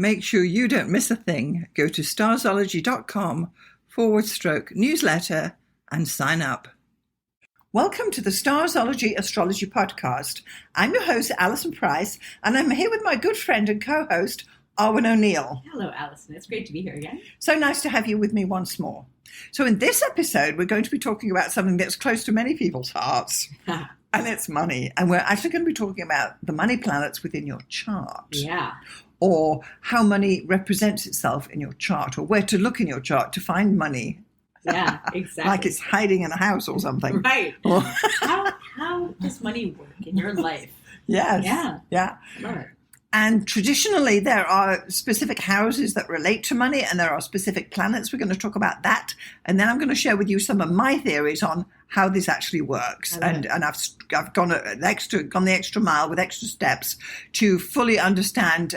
Make sure you don't miss a thing. Go to starzology.com/newsletter and sign up. Welcome to the Starzology Astrology Podcast. I'm your host, Alison Price, and I'm here with my good friend and co-host, Arwynne O'Neill. Hello, Alison. It's great to be here again. So nice to have you with me once more. So in this episode, we're going to be talking about something that's close to many people's hearts, and it's money. And we're actually going to be talking about the money planets within your chart. Yeah. Or how money represents itself in your chart, or where to look in your chart to find money. Yeah, exactly. Like it's hiding in a house or something. Right. How does money work in your life? Yes. Yeah. Love it. And traditionally, there are specific houses that relate to money, and there are specific planets. We're going to talk about that. And then I'm going to share with you some of my theories on how this actually works. And I've gone the extra mile with extra steps to fully understand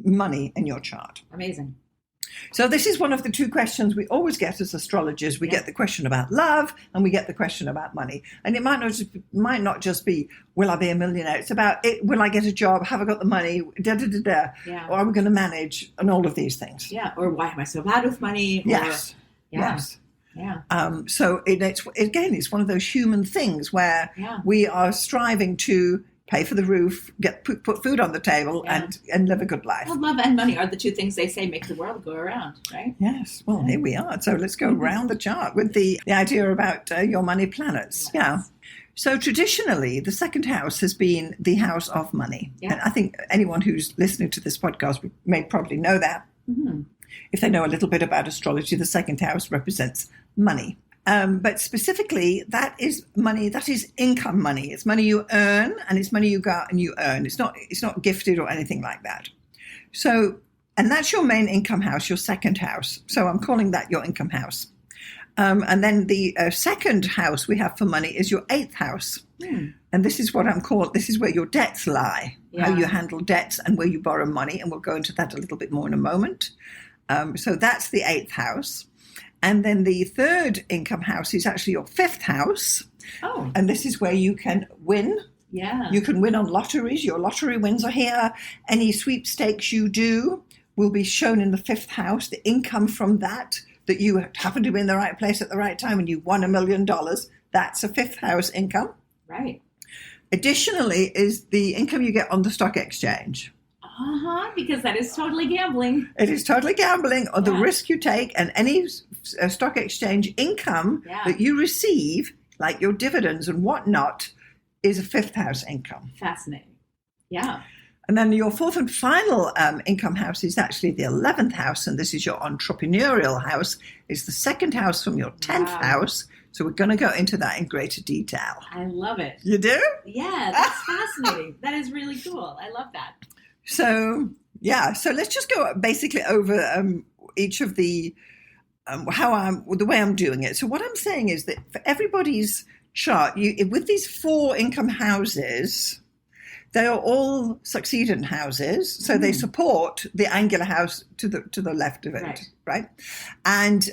money in your chart. Amazing. So this is one of the two questions we always get as astrologers. We get the question about love, and we get the question about money. And it might not just be, will I be a millionaire? It's about, will I get a job? Have I got the money? Yeah. Or are we going to manage? And all of these things. Yeah. Or why am I so bad with money? Yes. Yes. Yeah. So it's one of those human things where we are striving to pay for the roof, put food on the table, and live a good life. Well, love and money are the two things they say make the world go around, right? Yes. Well, here we are. So let's go around the chart with the idea about your money planets. Yes. Yeah. So traditionally, the second house has been the house of money. Yeah. And I think anyone who's listening to this podcast may probably know that. Mm-hmm. If they know a little bit about astrology, the second house represents money. But specifically, that is money, that is income money. It's money you earn, and it's money you go out and you earn. It's not gifted or anything like that. So, and that's your main income house, your second house. So I'm calling that your income house. And then the second house we have for money is your eighth house. And this is this is where your debts lie, how you handle debts and where you borrow money. And we'll go into that a little bit more in a moment. So that's the eighth house. And then the third income house is actually your fifth house. Oh. And this is where you can win. Yeah. You can win on lotteries. Your lottery wins are here. Any sweepstakes you do will be shown in the fifth house. The income from that you happen to be in the right place at the right time and you won $1 million, that's a fifth house income. Right. Additionally is the income you get on the stock exchange. Because that is totally gambling. It is totally gambling on the risk you take, and any stock exchange income that you receive, like your dividends and whatnot, is a fifth house income. Fascinating. Yeah. And then your fourth and final income house is actually the 11th house, and this is your entrepreneurial house. It's the second house from your 10th house. So we're going to go into that in greater detail. I love it. You do? Yeah, that's fascinating. That is really cool. I love that. So let's just go basically over each of the the way I'm doing it. So what I'm saying is that for everybody's chart, with these four income houses, they are all succedent houses, so they support the angular house to the left of it, right? And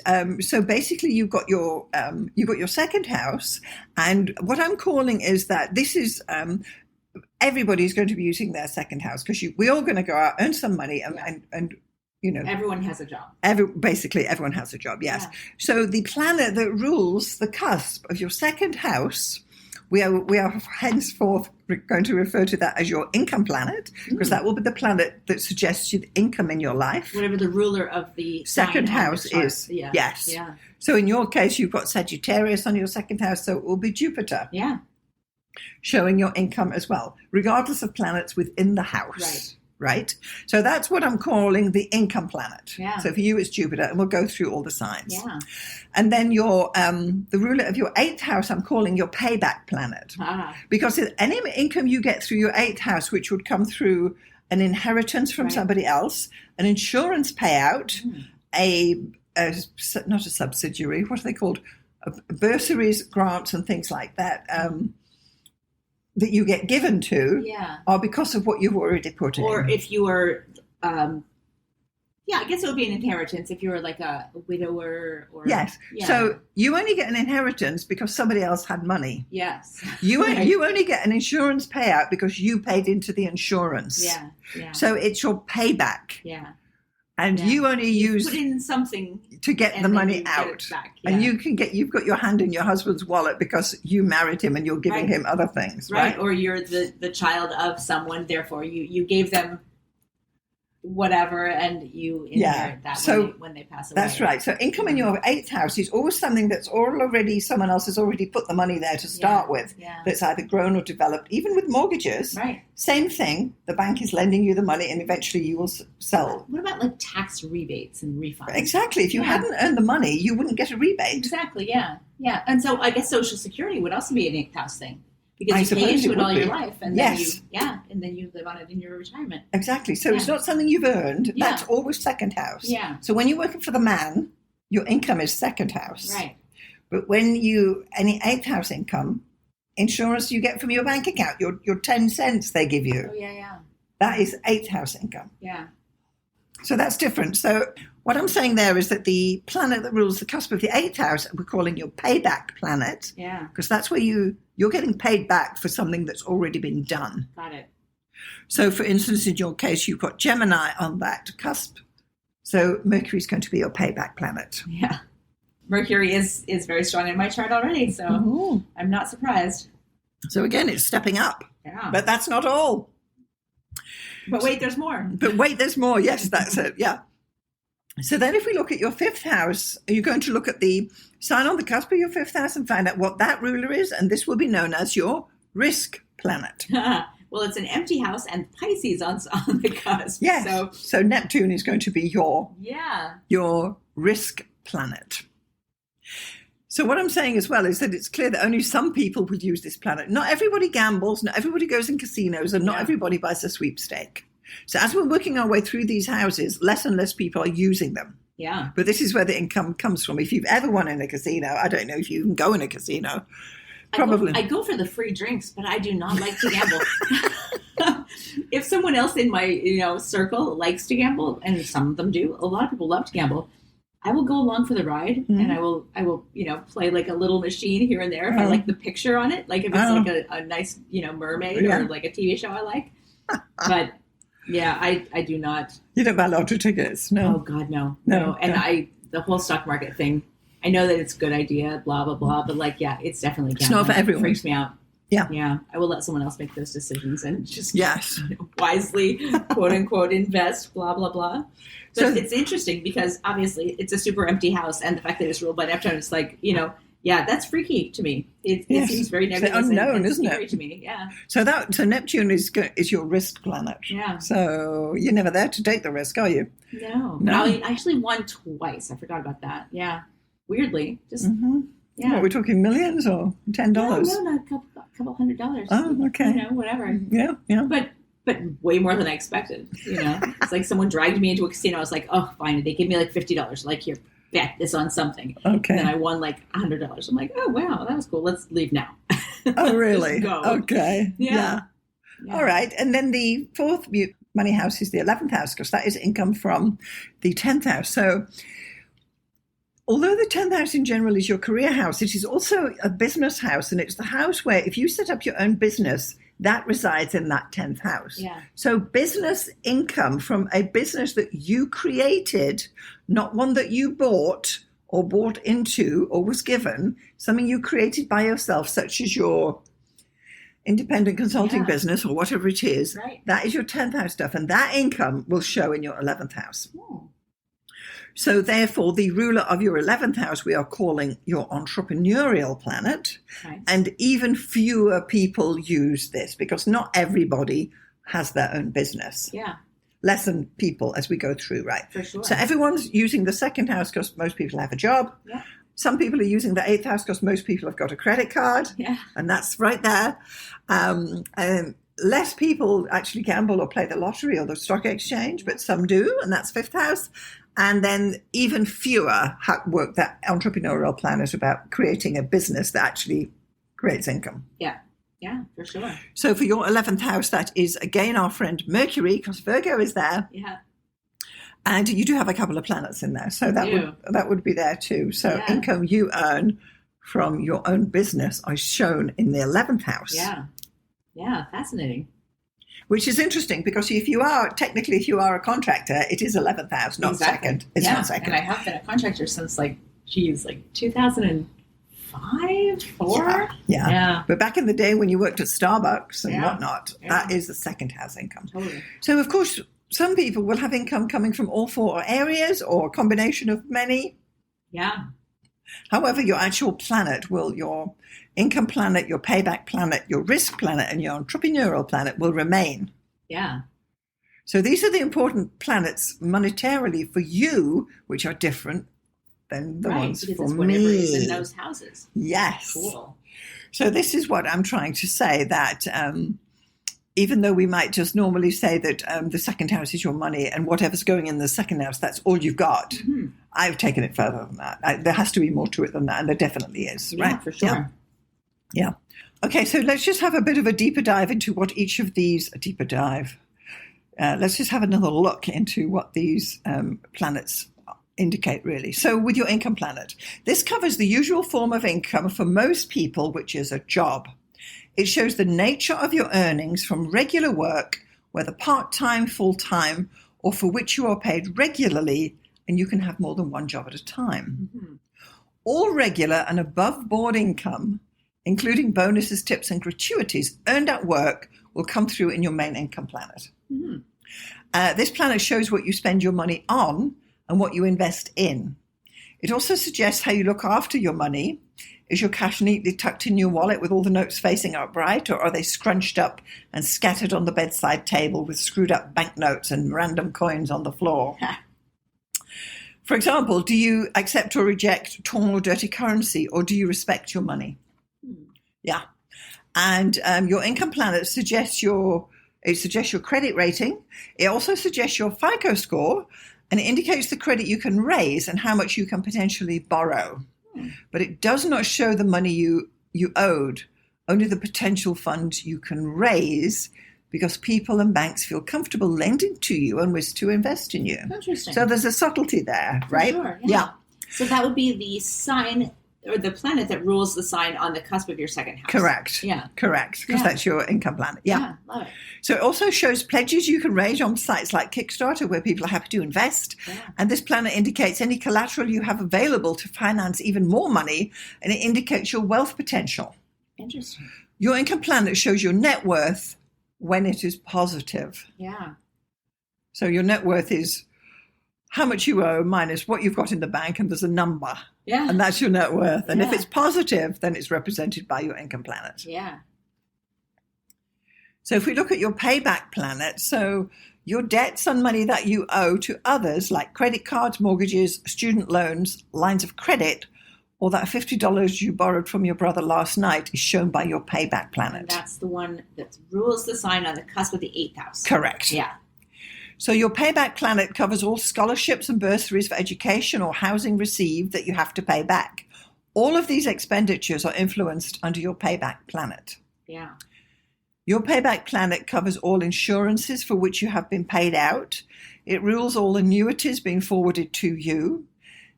so basically, you've got your second house, and what I'm calling is that this is. Everybody's going to be using their second house because we're all going to go out, earn some money, and you know. Everyone has a job. Basically, everyone has a job, yes. Yeah. So the planet that rules the cusp of your second house, we are henceforth going to refer to that as your income planet, because that will be the planet that suggests you the income in your life. Whatever the ruler of the second house is. Yeah. Yes. Yeah. So in your case, you've got Sagittarius on your second house, so it will be Jupiter. Yeah. Showing your income as well, regardless of planets within the house. Right? So that's what I'm calling the income planet. Yeah. So for you, it's Jupiter, and we'll go through all the signs. Yeah. And then your the ruler of your eighth house, I'm calling your payback planet. Because any income you get through your eighth house, which would come through an inheritance from somebody else, an insurance payout, not a subsidiary, what are they called? Bursaries, grants, and things like that. That you get given to are because of what you've already put in. Or if you are, Yeah, I guess it would be an inheritance if you were like a widower or... Yes. Yeah. So you only get an inheritance because somebody else had money. Yes. You Right. you only get an insurance payout because you paid into the insurance. Yeah, yeah. So it's your payback. Yeah. And Yeah. you only use Put in something to get and the then money you get it out. back. And Yeah. you've got your hand in your husband's wallet because you married him and you're giving Right. him other things, Right. right? Or you're the child of someone, therefore you gave them whatever and you inherit that So when they pass away. That's right. So income in your 8th house is always something that's already, someone else has already put the money there to start with. Yeah. That's either grown or developed. Even with mortgages, Right. same thing. The bank is lending you the money and eventually you will sell. What about like tax rebates and refunds? Exactly. If you hadn't earned the money, you wouldn't get a rebate. Exactly, yeah. Yeah. And so I guess Social Security would also be an 8th house thing. Because I you pay suppose into it it all would your be. life and Yes. then you live on it in your retirement. Exactly. So it's Yeah. not something you've earned. Yeah. That's always 2nd house. Yeah. So when you're working for the man, your income is 2nd house. Right. But when any 8th house income, insurance you get from your bank account, your 10 cents they give you, Oh yeah. that is 8th house income. Yeah. So that's different. So what I'm saying there is that the planet that rules the cusp of the 8th house, we're calling your payback planet, Yeah. because that's where you're getting paid back for something that's already been done. Got it. So for instance, in your case, you've got Gemini on that cusp. So Mercury's going to be your payback planet. Yeah. Mercury is very strong in my chart already, so I'm not surprised. So again, it's stepping up. Yeah. But that's not all. But wait, there's more. But wait, there's more. Yes, that's it. Yeah. So then if we look at your 5th house, you're going to look at the sign on the cusp of your 5th house and find out what that ruler is. And this will be known as your risk planet. Well, it's an empty house and Pisces on the cusp. Yes. So Neptune is going to be your risk planet. So what I'm saying as well is that it's clear that only some people would use this planet. Not everybody gambles, not everybody goes in casinos, and not everybody buys a sweepstake. So as we're working our way through these houses, less and less people are using them. Yeah. But this is where the income comes from. If you've ever won in a casino, I don't know if you even go in a casino. Probably. I go for the free drinks, but I do not like to gamble. If someone else in my circle likes to gamble, and some of them do, a lot of people love to gamble, I will go along for the ride, and I will play like a little machine here and there if I like the picture on it, like if it's like a nice mermaid or like a TV show I like. But yeah, I do not. You don't buy lottery tickets, no? Oh God, no. And the whole stock market thing, I know that it's a good idea, blah blah blah, but it's definitely gambling. It's not for everyone. It freaks me out. Yeah. I will let someone else make those decisions and just wisely, quote unquote, invest, blah, blah, blah. But it's interesting because obviously it's a super empty house, and the fact that it's ruled by Neptune, it's like, that's freaky to me. It seems very nebulous. It's unknown, and isn't scary it? to me, yeah. So Neptune is your risk planet. Yeah. So you're never there to take the risk, are you? No. I actually won twice. I forgot about that. Yeah. Weirdly. Just, yeah. What, we're talking millions or $10? No, not a couple $100. Oh, okay. Whatever. Yeah. But way more than I expected. It's like someone dragged me into a casino. I was like, oh, fine. They gave me like $50. Like, here, bet this on something. Okay. And then I won like $100. I'm like, oh, wow, that was cool. Let's leave now. Oh, really? Go. Okay. Yeah. All right. And then the 4th money house is the 11th house, because that is income from the 10th house. So although the 10th house in general is your career house, it is also a business house. And it's the house where if you set up your own business, that resides in that 10th house. Yeah. So business income from a business that you created, not one that you bought or bought into or was given, something you created by yourself, such as your independent consulting business or whatever it is, right. That is your 10th house stuff. And that income will show in your 11th house. Oh. So therefore, the ruler of your 11th house, we are calling your entrepreneurial planet. Nice. And even fewer people use this because not everybody has their own business. Yeah. Less than people as we go through, right? For sure. So everyone's using the 2nd house because most people have a job. Yeah. Some people are using the 8th house because most people have got a credit card. Yeah. And that's right there. And less people actually gamble or play the lottery or the stock exchange, but some do, and that's 5th house. And then even fewer work that entrepreneurial planet about creating a business that actually creates income. Yeah. Yeah, for sure. So for your 11th house, that is again our friend Mercury, because Virgo is there. Yeah. And you do have a couple of planets in there, so that would be there too. So income you earn from your own business are shown in the 11th house. Yeah, fascinating. Which is interesting because if you are a contractor, it is 11th house, not second. It's not second. And I have been a contractor since 2005, 4. Yeah. But back in the day when you worked at Starbucks and whatnot, that is the second house income. Totally. So of course, some people will have income coming from all 4 areas or a combination of many. Yeah. However, your actual planet your income planet, your payback planet, your risk planet, and your entrepreneurial planet will remain. Yeah. So these are the important planets monetarily for you, which are different than the ones for it's me. whatever is in those houses. Yes. Cool. So this is what I'm trying to say, that even though we might just normally say that the second house is your money and whatever's going in the second house, that's all you've got. Mm-hmm. I've taken it further than that. There has to be more to it than that, and there definitely is. Yeah, right? For sure. Yeah. Okay, so let's just have a bit of a deeper dive into what each of these, let's just have another look into what these planets indicate, really. So with your income planet, this covers the usual form of income for most people, which is a job. It shows the nature of your earnings from regular work, whether part-time, full-time, or for which you are paid regularly, and you can have more than one job at a time. Mm-hmm. All regular and above-board income, including bonuses, tips, and gratuities earned at work, will come through in your main income planet. Mm-hmm. This planet shows what you spend your money on and what you invest in. It also suggests how you look after your money. Is your cash neatly tucked in your wallet with all the notes facing upright, or are they scrunched up and scattered on the bedside table with screwed up banknotes and random coins on the floor? For example, do you accept or reject torn or dirty currency, or do you respect your money? Yeah. And your income planet suggests your credit rating. It also suggests your FICO score, and it indicates the credit you can raise and how much you can potentially borrow. But it does not show the money you owed, only the potential funds you can raise, because people and banks feel comfortable lending to you and wish to invest in you. Interesting. So there's a subtlety there, right? Sure, yeah. So that would be the sign or the planet that rules the sign on the cusp of your second house. Correct. Yeah. Correct. Because that's your income planet. Yeah. Love it. So it also shows pledges you can raise on sites like Kickstarter, where people are happy to invest. Yeah. And this planet indicates any collateral you have available to finance even more money, and it indicates your wealth potential. Interesting. Your income planet shows your net worth when it is positive. Yeah. So your net worth is how much you owe minus what you've got in the bank, and there's a number. Yeah. And that's your net worth. And if it's positive, then it's represented by your income planet. Yeah. So if we look at your payback planet, so your debts and money that you owe to others, like credit cards, mortgages, student loans, lines of credit, or that $50 you borrowed from your brother last night, is shown by your payback planet. And that's the one that rules the sign on the cusp of the 8th house. Correct. Yeah. So your payback planet covers all scholarships and bursaries for education or housing received that you have to pay back. All of these expenditures are influenced under your payback planet. Yeah. Your payback planet covers all insurances for which you have been paid out. It rules all annuities being forwarded to you.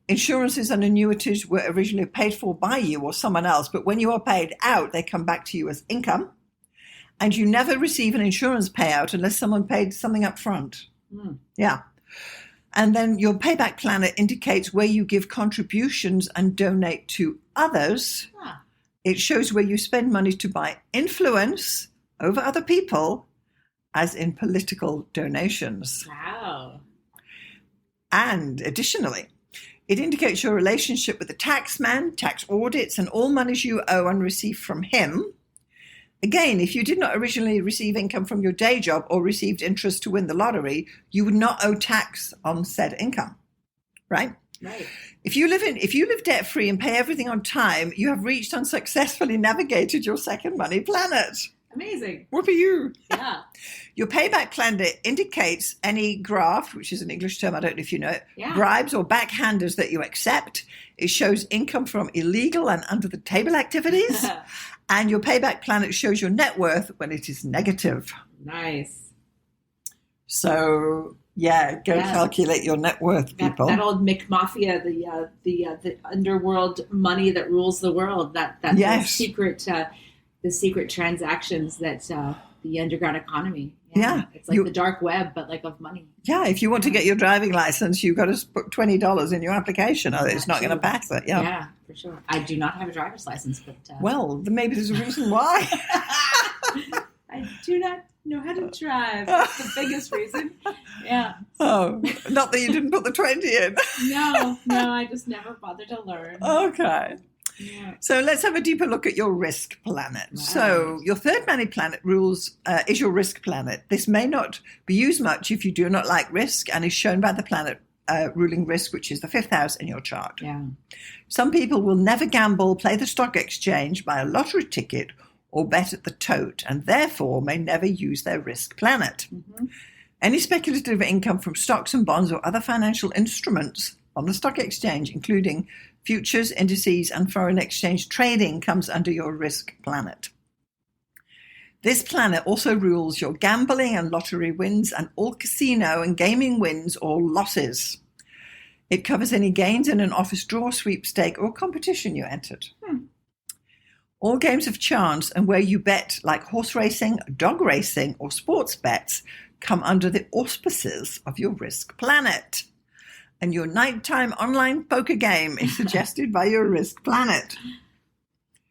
Insurances and annuities were originally paid for by you or someone else, but when you are paid out, they come back to you as income. And you never receive an insurance payout unless someone paid something up front. Yeah. And then your payback planet indicates where you give contributions and donate to others. It shows where you spend money to buy influence over other people, as in political donations. Wow. And additionally, it indicates your relationship with the taxman, tax audits, and all monies you owe and receive from him. Again, if you did not originally receive income from your day job or received interest to win the lottery, you would not owe tax on said income, right? Right. If you live debt-free and pay everything on time, you have reached and successfully navigated your second money planet. Amazing. Whoopee you. Yeah. Your payback planet indicates any graft, which is an English term, I don't know if you know it, bribes or backhanders that you accept. It shows income from illegal and under-the-table activities. And your payback planet shows your net worth when it is negative. Nice. So Yeah, go calculate your net worth, people. That old McMafia, the underworld money that rules the world. That the secret transactions that the underground economy. Yeah. It's like the dark web, but like of money. Yeah, if you want to get your driving license, you've got to put $20 in your application, or it's not going to pass it. Yeah, for sure. I do not have a driver's license, but well, maybe there's a reason why. I do not know how to drive. That's the biggest reason. Yeah. Oh, not that you didn't put the 20 in. No, I just never bothered to learn. Okay. Yeah. So let's have a deeper look at your risk planet. Right. So your third money planet is your risk planet. This may not be used much if you do not like risk, and is shown by the planet ruling risk, which is the 5th house in your chart. Yeah. Some people will never gamble, play the stock exchange, buy a lottery ticket, or bet at the tote, and therefore may never use their risk planet. Mm-hmm. Any speculative income from stocks and bonds or other financial instruments on the stock exchange, including futures, indices, and foreign exchange trading, comes under your risk planet. This planet also rules your gambling and lottery wins and all casino and gaming wins or losses. It covers any gains in an office draw, sweepstake, or competition you entered. All games of chance and where you bet, like horse racing, dog racing, or sports bets, come under the auspices of your risk planet. And your nighttime online poker game is suggested by your risk planet.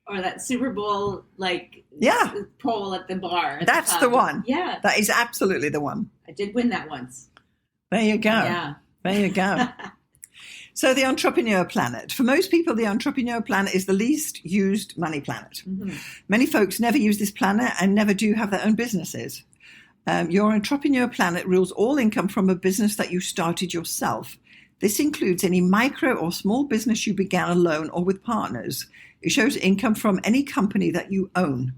Or that Super Bowl, poll at the bar. That's the one. Yeah. That is absolutely the one. I did win that once. There you go. Yeah. There you go. So the entrepreneur planet. For most people, the entrepreneur planet is the least used money planet. Mm-hmm. Many folks never use this planet and never do have their own businesses. Your entrepreneur planet rules all income from a business that you started yourself. This includes any micro or small business you began alone or with partners. It shows income from any company that you own.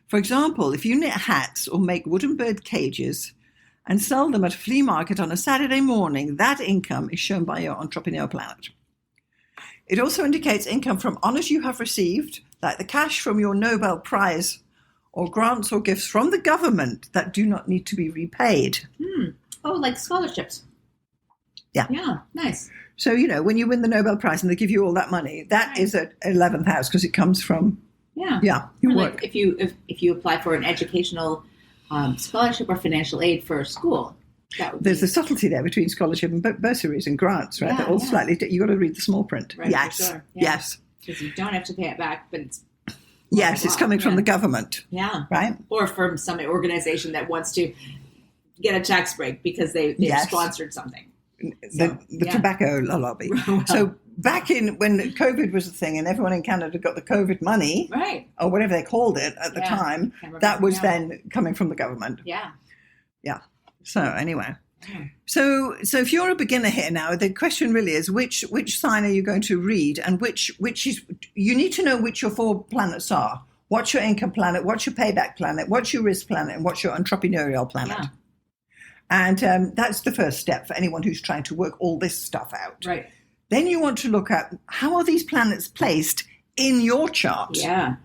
For example, if you knit hats or make wooden bird cages and sell them at a flea market on a Saturday morning, that income is shown by your entrepreneur planet. It also indicates income from honors you have received, like the cash from your Nobel Prize, or grants or gifts from the government that do not need to be repaid. Oh, like scholarships. Yeah. Yeah, nice. So, when you win the Nobel Prize and they give you all that money, that is at 11th house because it comes from, your work. Like if you apply for an educational scholarship or financial aid for a school. There's a subtlety there between scholarship and bursaries and grants, right? They're all slightly, you got to read the small print. Right, yes. For sure. Yeah. Yes. Because you don't have to pay it back, but it's... Yes, it's coming from the government. Yeah. Right? Or from some organization that wants to get a tax break because they've sponsored something. The tobacco lobby. Wow. So back in when COVID was a thing and everyone in Canada got the COVID money, right, or whatever they called it at the time, that was then coming from the government. Yeah. Yeah. So anyway. So if you're a beginner here now, the question really is which sign are you going to read, and which is, you need to know which your 4 planets are. What's your income planet? What's your payback planet? What's your risk planet? And what's your entrepreneurial planet? Yeah. And that's the first step for anyone who's trying to work all this stuff out. Right. Then you want to look at how are these planets placed in your chart? Yeah.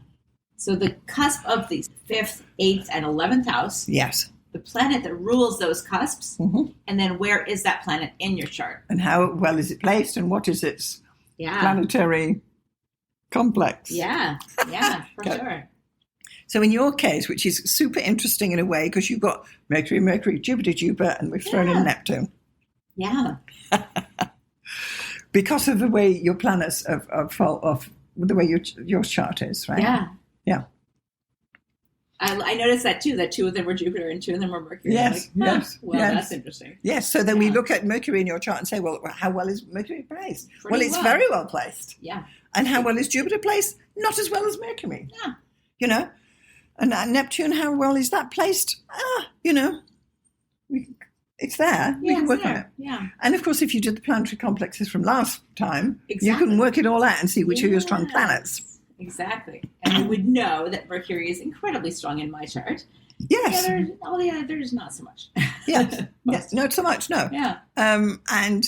So the cusp of the 5th, 8th, and 11th house. Yes. The planet that rules those cusps. Mm-hmm. And then where is that planet in your chart? And how well is it placed, and what is its planetary complex? Yeah, for sure. So in your case, which is super interesting in a way, because you've got Mercury, Jupiter, and we've thrown in Neptune. Yeah. Because of the way your planets fall off, the way your chart is, right? Yeah. Yeah. I noticed that too, that 2 of them were Jupiter and 2 of them were Mercury. Yes, yes. Well, yes. that's interesting. Yes, so then we look at Mercury in your chart and say, well, how well is Mercury placed? Pretty It's very well placed. Yeah. And how well is Jupiter placed? Not as well as Mercury. Yeah. And Neptune, how well is that placed? It's there. We can work on it. Yeah. And of course, if you did the planetary complexes from last time, Exactly. you can work it all out and see which are your strong planets. Exactly. And we would know that Mercury is incredibly strong in my chart. Yes. All the others, not so much. Yes. Yes. Not so much, no. Yeah. And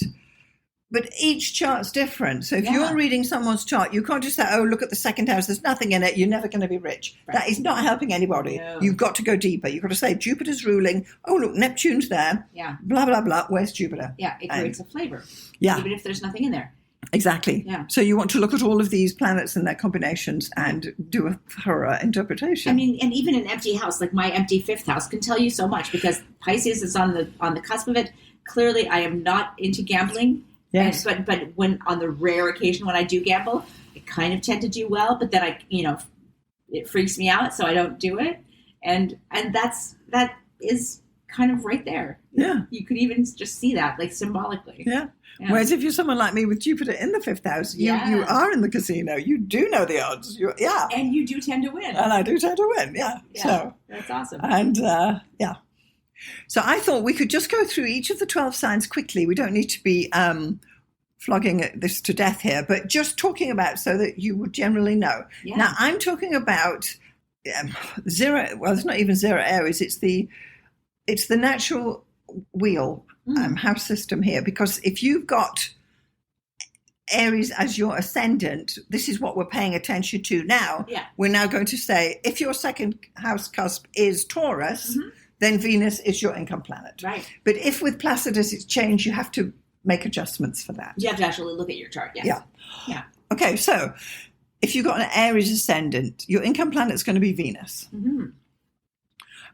But each chart's different. So if you're reading someone's chart, you can't just say, oh, look at the second house, there's nothing in it, you're never going to be rich. Right. That is not helping anybody. No. You've got to go deeper. You've got to say, Jupiter's ruling. Oh, look, Neptune's there. Yeah. Blah, blah, blah. Where's Jupiter? Yeah, it creates a flavor. Yeah. Even if there's nothing in there. Exactly. Yeah. So you want to look at all of these planets and their combinations and do a thorough interpretation. I mean, and even an empty house, like my empty fifth house, can tell you so much because Pisces is on the cusp of it. Clearly, I am not into gambling. Yes. But when on the rare occasion when I do gamble, I kind of tend to do well, but then it freaks me out, so I don't do it. And that is kind of right there. Yeah. You could even just see that, like symbolically. Yeah. Whereas if you're someone like me with Jupiter in the fifth house, you are in the casino. You do know the odds. And you do tend to win. And I do tend to win, yeah. So that's awesome. And So I thought we could just go through each of the 12 signs quickly. We don't need to be flogging this to death here, but just talking about so that you would generally know. Yeah. Now, I'm talking about zero. Well, it's not even zero Aries. It's the natural wheel house system here. Because if you've got Aries as your ascendant, this is what we're paying attention to now. Yeah. We're now going to say if your second house cusp is Taurus, then Venus is your income planet. Right. But if with Placidus it's changed, you have to make adjustments for that. You have to actually look at your chart, yes. Yeah. Okay, so if you've got an Aries ascendant, your income planet is going to be Venus. Mm-hmm.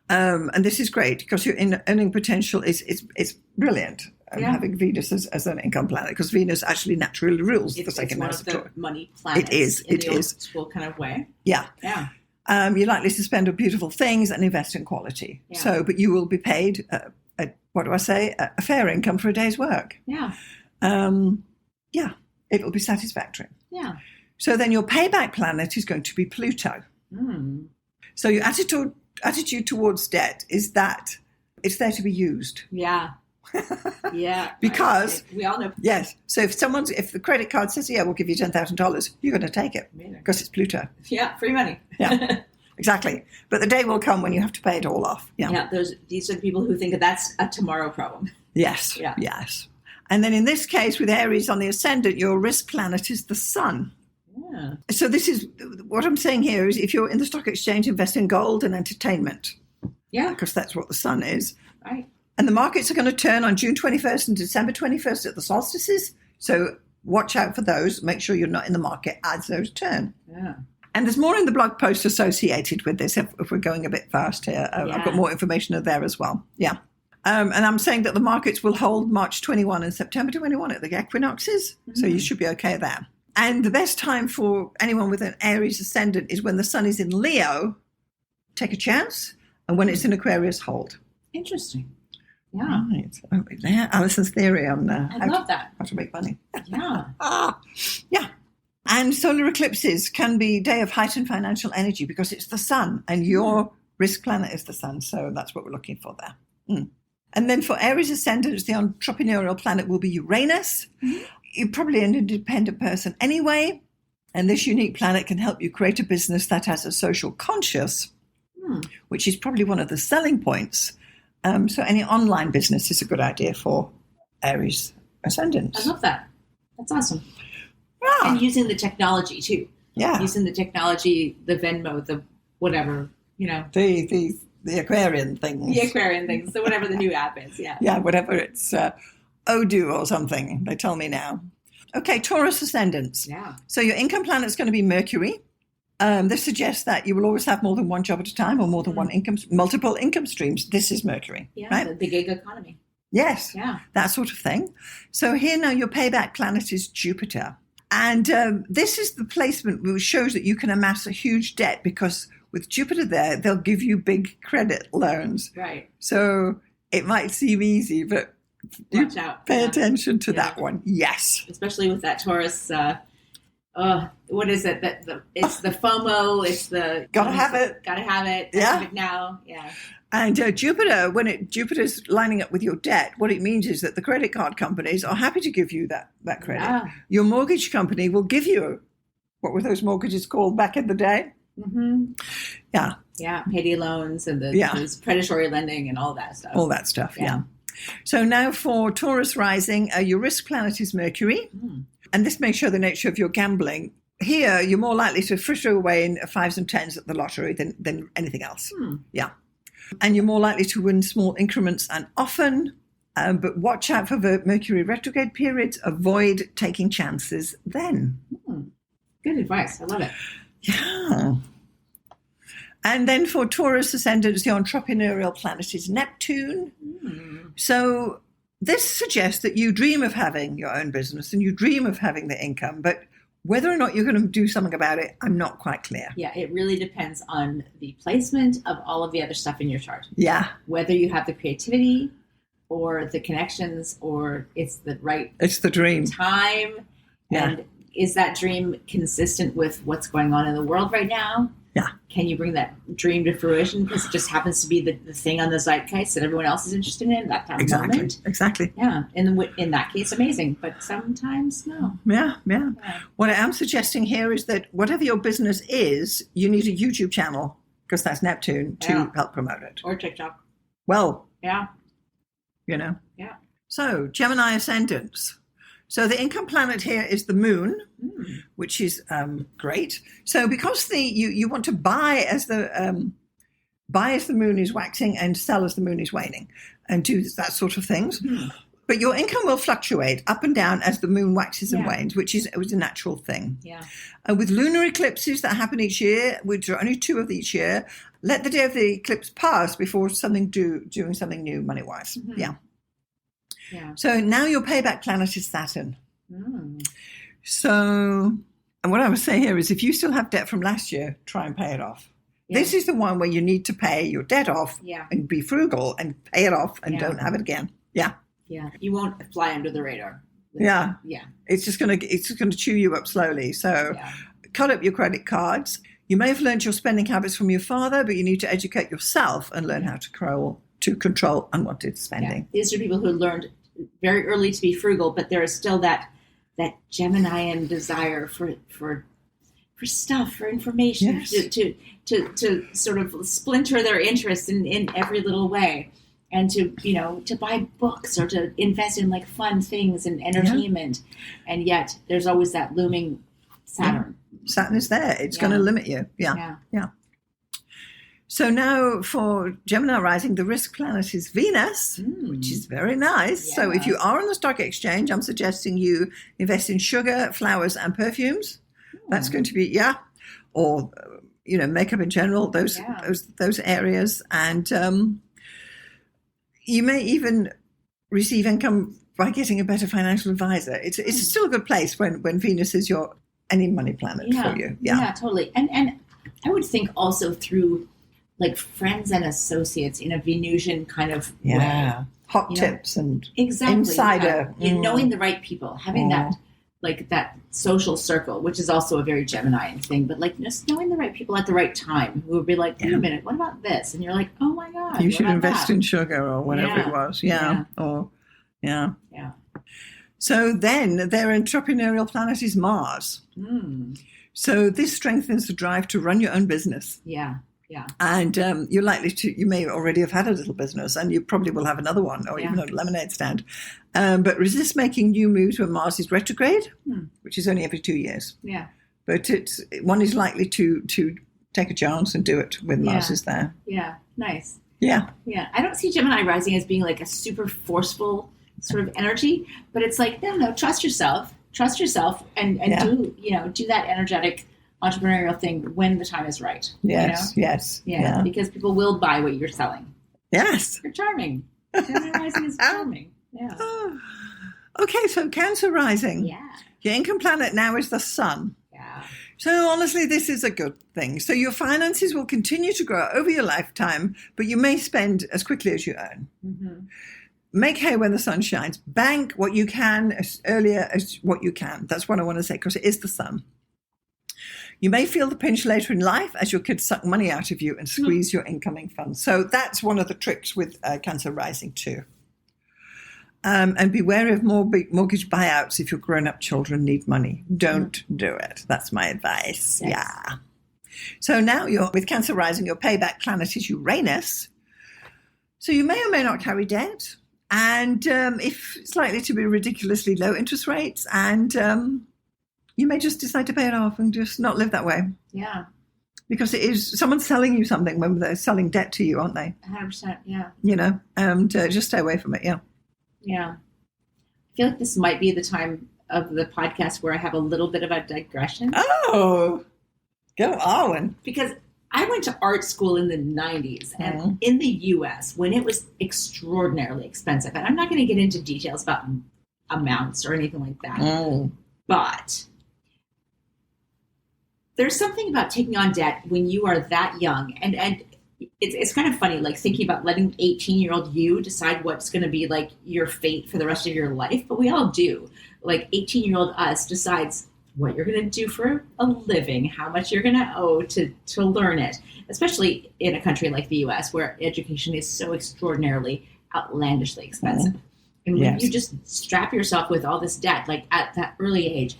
And this is great because your earning potential is brilliant. Having Venus as an income planet, because Venus actually naturally rules the second house of Taurus. Money planets. It is. In the old school kind of way. Yeah. Yeah. You're likely to spend on beautiful things and invest in quality. Yeah. So, but you will be paid, a fair income for a day's work. Yeah. It'll be satisfactory. Yeah. So then your payback planet is going to be Pluto. Mm. So your attitude towards debt is that it's there to be used. Yeah. Yeah. Because we all know. Yes. So if the credit card says, we'll give you $10,000, you're going to take it because it's Pluto. Yeah. Free money. Yeah. Exactly. But the day will come when you have to pay it all off. Yeah. Yeah. These are the people who think that that's a tomorrow problem. Yes. Yeah. Yes. And then in this case, with Aries on the ascendant, your risk planet is the sun. Yeah. So this is what I'm saying here is if you're in the stock exchange, invest in gold and entertainment. Yeah. Because that's what the sun is. Right. And the markets are going to turn on June 21st and December 21st at the solstices. So watch out for those. Make sure you're not in the market as those turn. Yeah. And there's more in the blog post associated with this if we're going a bit fast here. I've got more information there as well. Yeah. And I'm saying that the markets will hold March 21 and September 21 at the equinoxes. Mm-hmm. So you should be okay there. And the best time for anyone with an Aries ascendant is when the sun is in Leo, take a chance, and when it's in Aquarius, hold. Interesting. Yeah. Right. Yeah. Alison's theory on how to make money. Yeah. Yeah. And solar eclipses can be a day of heightened financial energy because it's the sun and your risk planet is the sun. So that's what we're looking for there. Mm. And then for Aries ascendants, the entrepreneurial planet will be Uranus. Mm-hmm. You're probably an independent person anyway. And this unique planet can help you create a business that has a social conscience, which is probably one of the selling points. So any online business is a good idea for Aries ascendants. I love that. That's awesome. Yeah. And using the technology too. Yeah. Using the technology, the Venmo, the whatever, The Aquarian things. The Aquarian things. So whatever the new app is, yeah. Yeah, whatever it's Odoo or something, they tell me now. Okay, Taurus ascendants. Yeah. So your income planet is going to be Mercury. This suggests that you will always have more than one job at a time or more than multiple income streams. This is Mercury. Yeah, right? the gig economy. Yes. Yeah. That sort of thing. So here now your payback planet is Jupiter. And this is the placement which shows that you can amass a huge debt because with Jupiter there, they'll give you big credit loans. Right. So it might seem easy, but watch out. Pay attention to that one. Yes. Especially with that Taurus. What is it? It's the FOMO. It's the gotta have it. Gotta have it. Yeah. Have it now. Yeah. And Jupiter, when Jupiter's lining up with your debt, what it means is that the credit card companies are happy to give you that credit. Yeah. Your mortgage company will give you, what were those mortgages called back in the day? Mm-hmm. Yeah. Yeah. Payday loans and those predatory lending and all that stuff. All that stuff. Yeah. So now for Taurus rising, your risk planet is Mercury. And this may show the nature of your gambling. Here, you're more likely to fritter away in 5s and 10s at the lottery than anything else. Yeah. And you're more likely to win small increments and often, but watch out for the Mercury retrograde periods. Avoid taking chances then. Good advice. I love it. Yeah. And then for Taurus ascendants, the entrepreneurial planet is Neptune. So this suggests that you dream of having your own business and you dream of having the income, but whether or not you're going to do something about it, I'm not quite clear. Yeah, it really depends on the placement of all of the other stuff in your chart. Yeah. Whether you have the creativity or the connections or it's the dream time. Yeah. And is that dream consistent with what's going on in the world right now? Yeah. Can you bring that dream to fruition because it just happens to be the thing on the zeitgeist that everyone else is interested in at that time moment? Exactly. Yeah. In that case, amazing. But sometimes, no. Yeah. What I am suggesting here is that whatever your business is, you need a YouTube channel because that's Neptune to help promote it. Or TikTok. Well. Yeah. Yeah. So Gemini ascendants. So the income planet here is the moon, which is great. So because you want to buy as the moon is waxing and sell as the moon is waning and do that sort of things. But your income will fluctuate up and down as the moon waxes and wanes, which is a natural thing. Yeah. With lunar eclipses that happen each year, which are only 2 of each year, let the day of the eclipse pass before doing something new money-wise. Yeah. So now your payback planet is Saturn. So, and what I would say here is if you still have debt from last year, try and pay it off. This is the one where you need to pay your debt off and be frugal and pay it off and don't have it again. Yeah. You won't fly under the radar. Yeah. It's just going to chew you up slowly. So cut up your credit cards. You may have learned your spending habits from your father, but you need to educate yourself and learn how to control unwanted spending. These are people who learned very early to be frugal, but there is still that Geminian desire for stuff, for information, to sort of splinter their interests in every little way, and to buy books or to invest in like fun things and entertainment, and yet there's always that looming Saturn. Saturn is there. It's going to limit you. Yeah. So now for Gemini rising, the risk planet is Venus, which is very nice. So if you are on the stock exchange, I'm suggesting you invest in sugar, flowers, and perfumes. That's going to be, or, makeup in general, those areas. And you may even receive income by getting a better financial advisor. It's still a good place when Venus is your any money planet for you. Yeah, totally. And I would think also through like friends and associates in a Venusian kind of way. Hot tips and exactly, insider. Knowing the right people, having that social circle, which is also a very Gemini thing, but like just knowing the right people at the right time who would be like, wait a minute, what about this? And you're like, oh my God. You should invest in sugar or whatever it was. So then their entrepreneurial planet is Mars. So this strengthens the drive to run your own business. And you may already have had a little business and you probably will have another one or even a lemonade stand. But resist making new moves when Mars is retrograde, which is only every 2 years. But one is likely to take a chance and do it when Mars is there. Nice. Yeah. I don't see Gemini rising as being like a super forceful sort of energy, but it's like, no, trust yourself and do that energetic entrepreneurial thing when the time is right. Yes. Because people will buy what you're selling. Yes. You're charming. Gemini rising is charming. Okay, so Cancer rising. Your income planet now is the Sun. So honestly, this is a good thing. So your finances will continue to grow over your lifetime, but you may spend as quickly as you earn. Make hay when the sun shines. Bank what you can as earlier as what you can. That's what I want to say because it is the Sun. You may feel the pinch later in life as your kids suck money out of you and squeeze your incoming funds. So that's one of the tricks with Cancer rising too. And be wary of mortgage buyouts if your grown-up children need money. Don't do it. That's my advice. So now with Cancer rising, your payback planet is Uranus. So you may or may not carry debt. And if it's likely to be ridiculously low interest rates, and you may just decide to pay it off and just not live that way. Yeah. Because it is someone's selling you something when they're selling debt to you, aren't they? 100%. Yeah. And just stay away from it. Yeah. Yeah. I feel like this might be the time of the podcast where I have a little bit of a digression. Oh, go Arwynne. Because I went to art school in the 90s and in the US when it was extraordinarily expensive. And I'm not going to get into details about amounts or anything like that. But there's something about taking on debt when you are that young. And it's kind of funny, like thinking about letting 18-year-old you decide what's going to be like your fate for the rest of your life. But we all do. Like 18-year-old us decides what you're going to do for a living, how much you're going to owe to learn it, especially in a country like the US where education is so extraordinarily outlandishly expensive. And when you just strap yourself with all this debt, like at that early age,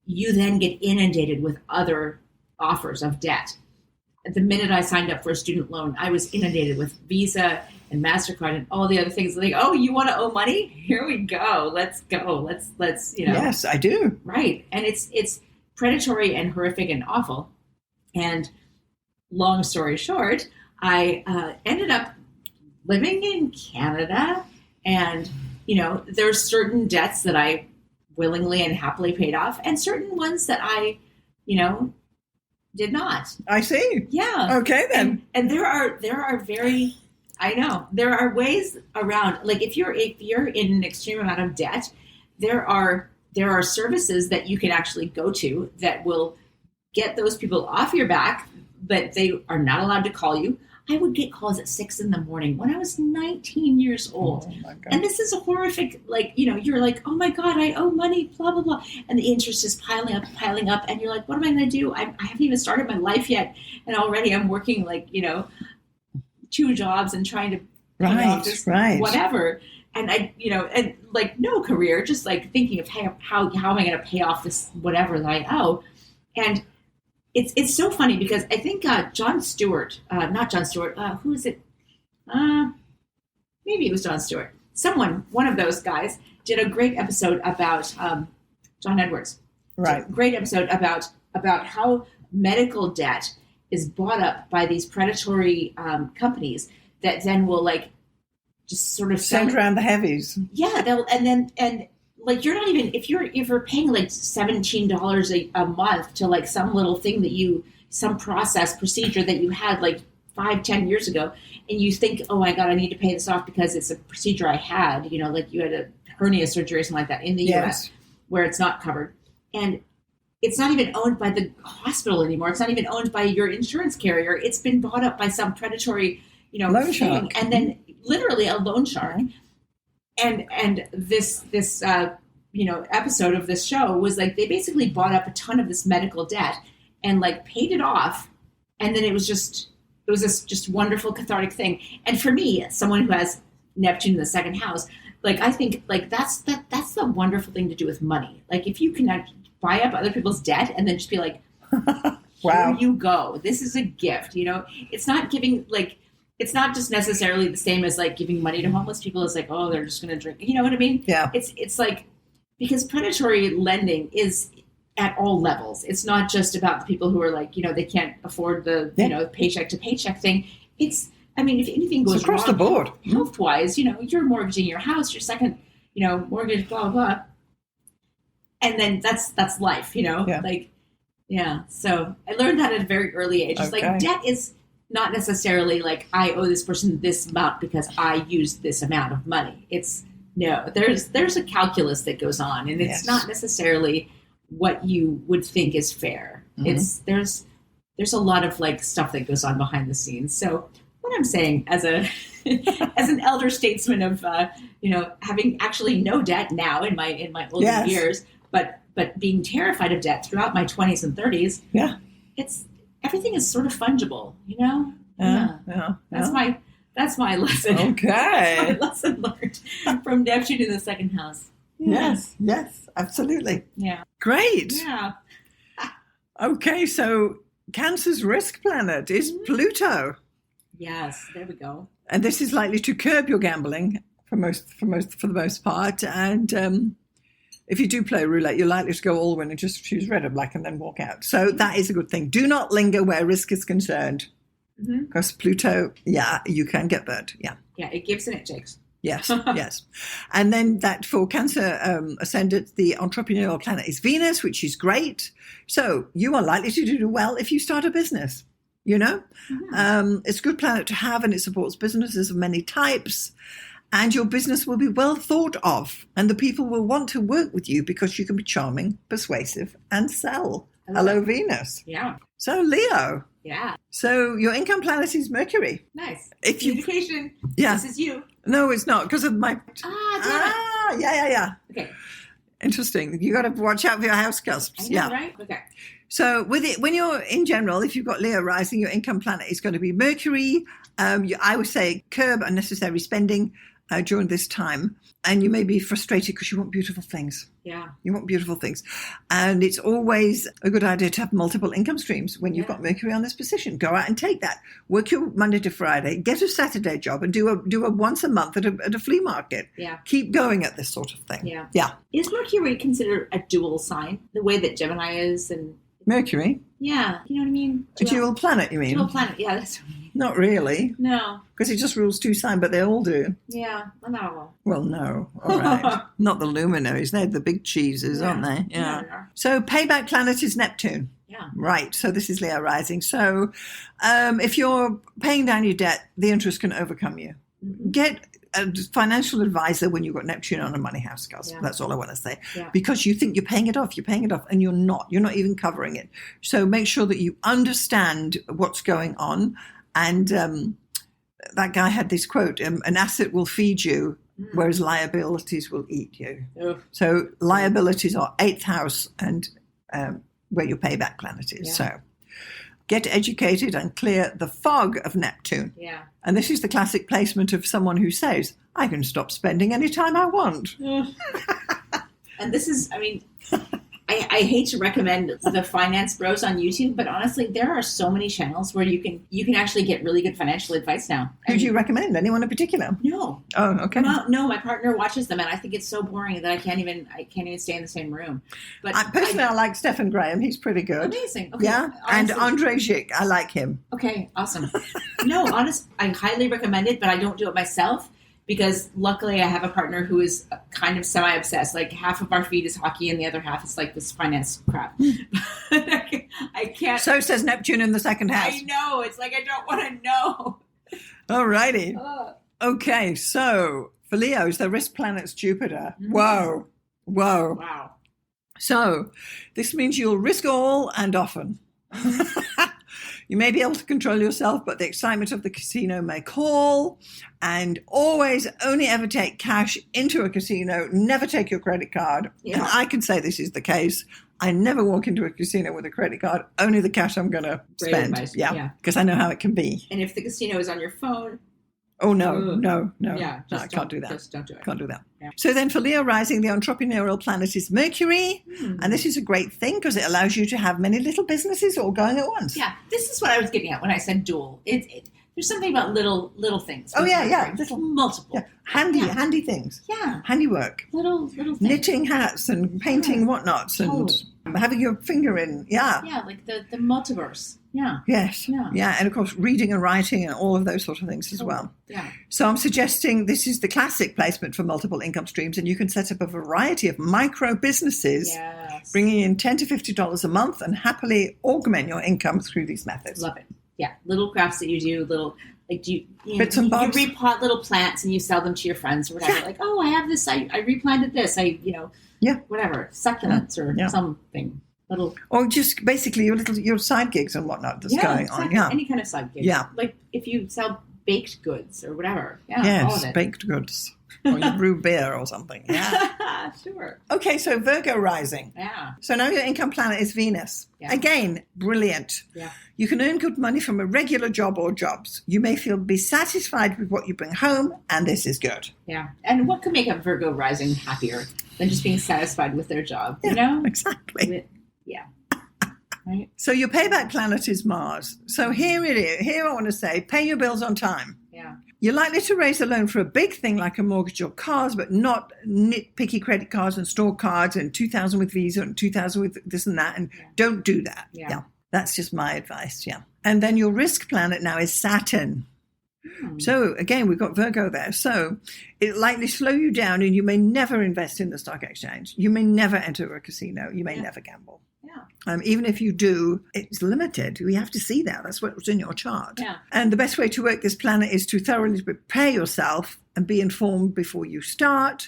you then get inundated with other offers of debt. The minute I signed up for a student loan, I was inundated with Visa and MasterCard and all the other things. Like, oh, you want to owe money? Here we go. Let's go. Let's Yes, I do. Right. And it's predatory and horrific and awful. And long story short, I ended up living in Canada. And, there's certain debts that I willingly and happily paid off and certain ones that I, did not. I see. Yeah. Okay, then. And there are very, I know, there are ways around, like if you're in an extreme amount of debt, there are services that you can actually go to that will get those people off your back, but they are not allowed to call you. I would get calls at 6 a.m. when I was 19 years old. Oh my God. And this is a horrific, you're like, oh my God, I owe money, blah, blah, blah. And the interest is piling up. And you're like, what am I going to do? I haven't even started my life yet. And already I'm working 2 jobs and trying to pay off this whatever. And and no career, just like thinking of how am I going to pay off this whatever that I owe. And it's so funny because I think Jon Stewart, not Jon Stewart, who is it? Maybe it was Jon Stewart. One of those guys did a great episode about John Edwards. Right. Great episode about how medical debt is bought up by these predatory companies that then will just sort of send around the heavies. Yeah, you're not even if you're paying $17 a month to some little thing some procedure that you had 5-10 years ago, and you think, oh my God, I need to pay this off because it's a procedure I had, you had a hernia surgery or something like that in the US where it's not covered, and it's not even owned by the hospital anymore. It's not even owned by your insurance carrier. It's been bought up by some predatory, loan shark, and then literally a loan shark. And this episode of this show was they basically bought up a ton of this medical debt and paid it off, and then it was this just wonderful cathartic thing. And for me, someone who has Neptune in the second house, I think that's the wonderful thing to do with money. If you can buy up other people's debt and then just be wow, here you go. This is a gift. It's not giving it's not just necessarily the same as giving money to homeless people. It's oh, they're just going to drink. You know what I mean? Yeah. It's because predatory lending is at all levels. It's not just about the people who are they can't afford the paycheck to paycheck thing. It's if anything goes across wrong, the board, health wise, you're mortgaging your house, your second mortgage, blah blah blah, and then that's life. So I learned that at a very early age. It's debt is not necessarily I owe this person this amount because I used this amount of money. It's there's a calculus that goes on, and it's not necessarily what you would think is fair. Mm-hmm. There's a lot of stuff that goes on behind the scenes. So what I'm saying as an elder statesman of having actually no debt now in my older years, but being terrified of debt throughout my 20s and 30s. Yeah, everything is sort of fungible, That's my lesson. Okay. That's my lesson learned from Neptune in the second house. Yes, absolutely. Yeah. Great. Yeah. Okay, so Cancer's risk planet is Pluto. Yes, there we go. And this is likely to curb your gambling for the most part. And if you do play roulette, you're likely to go all in and just choose red or black and then walk out. So that is a good thing. Do not linger where risk is concerned, because Pluto, you can get burnt. Yeah, it gives and it takes. Yes, yes. And then that for Cancer ascendant, the entrepreneurial planet is Venus, which is great. So you are likely to do well if you start a business, It's a good planet to have, and it supports businesses of many types. And your business will be well thought of, and the people will want to work with you because you can be charming, persuasive, and sell. Hello, Venus. Yeah. So Leo. Yeah. So your income planet is Mercury. Nice. Communication. This is you. No, it's not, because of my... Yeah. Okay. Interesting. You got to watch out for your house cusps. I know, right? Okay. So when you're in general, if you've got Leo rising, your income planet is going to be Mercury. I would say curb unnecessary spending during this time. And you may be frustrated because you want beautiful things. Yeah. You want beautiful things. And it's always a good idea to have multiple income streams when you've got Mercury on this position. Go out and take that. Work your Monday to Friday. Get a Saturday job and do a once a month at a flea market. Yeah. Keep going at this sort of thing. Yeah. Yeah. Is Mercury considered a dual sign? The way that Gemini is and... Mercury? Yeah. You know what I mean? A dual planet, you mean? Dual planet. Yeah, that's what I mean. Not really. No. Because it just rules two signs, but they all do. Yeah. Well, not all. Well, no. All right. Not the luminaries. They're the big cheeses, aren't they? Yeah. Yeah. So payback planet is Neptune. Yeah. Right. So this is Leo rising. So if you're paying down your debt, the interest can overcome you. Get a financial advisor when you've got Neptune on a money house, guys. Yeah. That's all I want to say. Yeah. Because you think you're paying it off, and you're not. You're not even covering it. So make sure that you understand what's going on. And that guy had this quote, an asset will feed you, whereas liabilities will eat you. Ugh. So liabilities are 8th house and where your payback planet is. Yeah. So get educated and clear the fog of Neptune. Yeah. And this is the classic placement of someone who says, I can stop spending anytime I want. And this is, I mean, I hate to recommend the finance bros on YouTube, but honestly, there are so many channels where you can actually get really good financial advice now. Who do you recommend? Anyone in particular? No. Oh, okay. No, my partner watches them, and I think it's so boring that I can't even stay in the same room. But I like Stephen Graham. He's pretty good. Amazing. Okay. Yeah. Honestly, and Andre Gic. I like him. Okay. Awesome. No, I highly recommend it, but I don't do it myself. Because luckily I have a partner who is kind of semi-obsessed. Like half of our feed is hockey and the other half is like this finance crap. I can't. So says Neptune in the second house. I know. It's like I don't want to know. All righty. Okay, so for Leos, the risk planet's Jupiter. Mm-hmm. Whoa. Wow. So this means you'll risk all and often. You may be able to control yourself, but the excitement of the casino may call. And always only ever take cash into a casino. Never take your credit card. Yeah. And I can say this is the case. I never walk into a casino with a credit card. Only the cash I'm going to spend. Advice. Yeah, because I know how it can be. And if the casino is on your phone. Oh, no. Yeah, I can't do that. Just don't do it. Can't do that. Yeah. So then for Leo rising, the entrepreneurial planet is Mercury. And this is a great thing because it allows you to have many little businesses all going at once. Yeah, this is what I was getting at when I said dual. There's something about little things. Oh, yeah. Little multiple. Yeah. Handy things. Yeah. Handiwork. Little things. Knitting hats and painting whatnots and having your finger in. Yeah. Yeah, like the multiverse. Yeah. Yes. Yeah. And of course, reading and writing and all of those sort of things as well. Yeah. So I'm suggesting this is the classic placement for multiple income streams, and you can set up a variety of micro businesses, bringing in $10 to $50 a month, and happily augment your income through these methods. Love it. Yeah. Little crafts that you do, bits and bobs. You repot little plants and you sell them to your friends or whatever. Yeah. Like, oh, I have this. I replanted this. Whatever, succulents or something. Or just basically your side gigs and whatnot that's going on. Yeah. Any kind of side gigs. Yeah. Like if you sell baked goods or whatever. Yeah. Yes, all of it. Baked goods. Or you brew beer or something. Yeah. Sure. Okay, so Virgo rising. Yeah. So now your income planet is Venus. Yeah. Again, brilliant. Yeah. You can earn good money from a regular job or jobs. You may be satisfied with what you bring home, and this is good. Yeah. And what could make a Virgo rising happier than just being satisfied with their job? You know? Exactly. Yeah. Right. So your payback planet is Mars. So here it is. Here I want to say, pay your bills on time. Yeah. You're likely to raise a loan for a big thing like a mortgage or cars, but not nitpicky credit cards and store cards and 2,000 with Visa and 2,000 with this and that. And don't do that. Yeah. That's just my advice. Yeah. And then your risk planet now is Saturn. So again, we've got Virgo there. So it likely slow you down, and you may never invest in the stock exchange. You may never enter a casino. You may never gamble. Even if you do, it's limited. We have to see that. That's what's in your chart. And the best way to work this planet is to thoroughly prepare yourself and be informed before you start.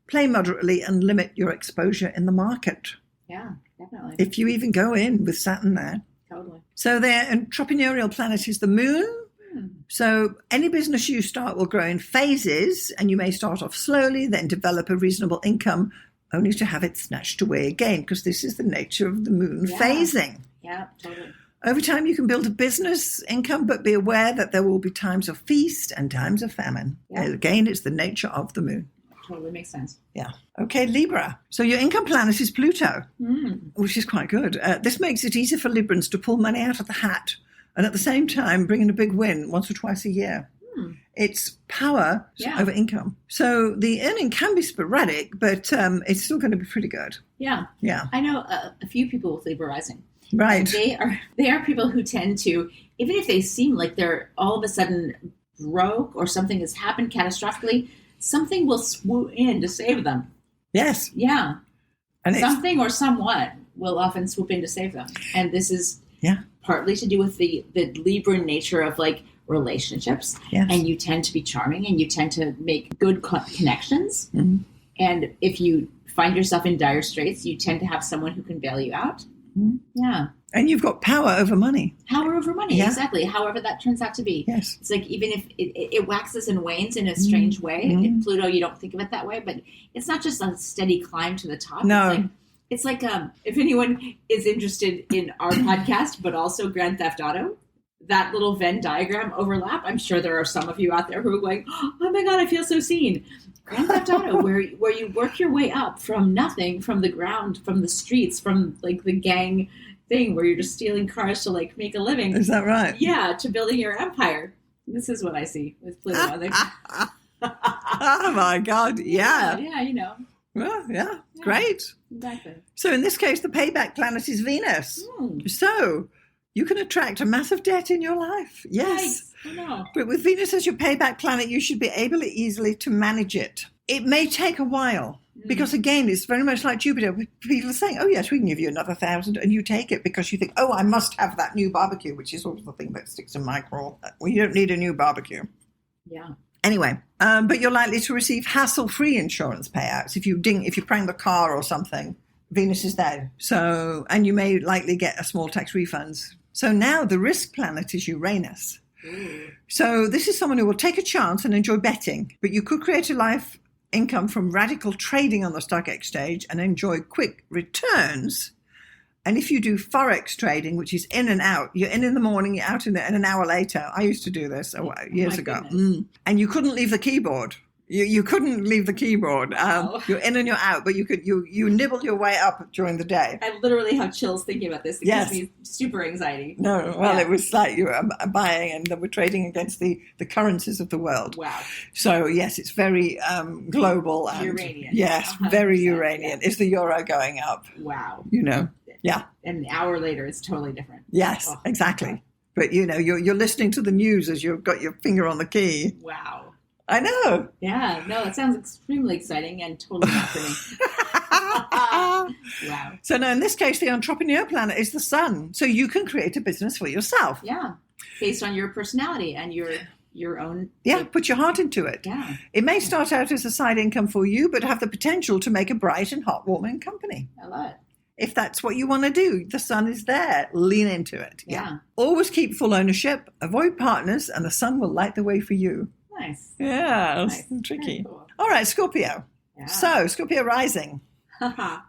Play moderately and limit your exposure in the market. Definitely. If you even go in with Saturn there. Totally. So their entrepreneurial planet is the moon. So any business you start will grow in phases, and you may start off slowly, then develop a reasonable income, only to have it snatched away again, because this is the nature of the moon phasing. Yeah, totally. Over time, you can build a business income, but be aware that there will be times of feast and times of famine. Again, it's the nature of the moon. Totally makes sense. Okay, Libra. So your income planet is Pluto, which is quite good. This makes it easy for Librans to pull money out of the hat and at the same time bring in a big win once or twice a year. It's power over income. So the earning can be sporadic, but it's still going to be pretty good. Yeah. I know a few people with Libra rising. Right. And they are people who tend to, even if they seem like they're all of a sudden broke or something has happened catastrophically, something will swoop in to save them. Yes. Yeah. And something or someone will often swoop in to save them. And this is partly to do with the Libra nature of like relationships. And you tend to be charming and you tend to make good connections. And if you find yourself in dire straits, you tend to have someone who can bail you out. And you've got power over money. Power over money, exactly. However that turns out to be. Yes. It's like even if it waxes and wanes in a strange way. In Pluto, you don't think of it that way, but it's not just a steady climb to the top. No. It's like if anyone is interested in our podcast, but also Grand Theft Auto, that little Venn diagram overlap. I'm sure there are some of you out there who are going, oh my God, I feel so seen. Grand Theft Auto, where you work your way up from nothing, from the ground, from the streets, from like the gang thing where you're just stealing cars to like make a living. Is that right? Yeah, to building your empire. This is what I see with Pluto. Oh my God. Yeah. Yeah, you know. Well, yeah. Great. Exactly. So in this case, the payback planet is Venus. So you can attract a massive debt in your life. Yes. Right. I know. But with Venus as your payback planet, you should be able easily to manage it. It may take a while because, again, it's very much like Jupiter. People are saying, oh, yes, we can give you another 1,000, and you take it because you think, oh, I must have that new barbecue, which is sort of the thing that sticks in my craw. Well, you don't need a new barbecue. Yeah. Anyway, but you're likely to receive hassle-free insurance payouts if you prang the car or something. Venus is there. So, and you may likely get a small tax refunds. So now the risk planet is Uranus. So this is someone who will take a chance and enjoy betting, but you could create a life income from radical trading on the stock exchange and enjoy quick returns. And if you do Forex trading, which is in and out, you're in the morning, you're out in an hour later. I used to do this years ago. And you couldn't leave the keyboard. You couldn't leave the keyboard. You're in and you're out, but you nibble your way up during the day. I literally have chills thinking about this. It gives me super anxiety. No, well, it was like you were buying and we're trading against the currencies of the world. Wow. So, yes, it's very global. And, Uranian. Yes, very Uranian. Is the euro going up? Wow. You know, yeah. And an hour later, it's totally different. Yes, exactly. But, you know, you're listening to the news as you've got your finger on the key. Wow. I know. Yeah, no, it sounds extremely exciting and totally not for me. Wow. So now in this case, the entrepreneur planet is the sun. So you can create a business for yourself. Yeah, based on your personality and your own. Yeah, put your heart into it. Yeah. It may start out as a side income for you, but have the potential to make a bright and heartwarming company. I love it. If that's what you want to do, the sun is there. Lean into it. Yeah. Always keep full ownership. Avoid partners, and the sun will light the way for you. Nice. Yeah, nice. Tricky. Cool. All right, Scorpio. Yeah. So, Scorpio rising,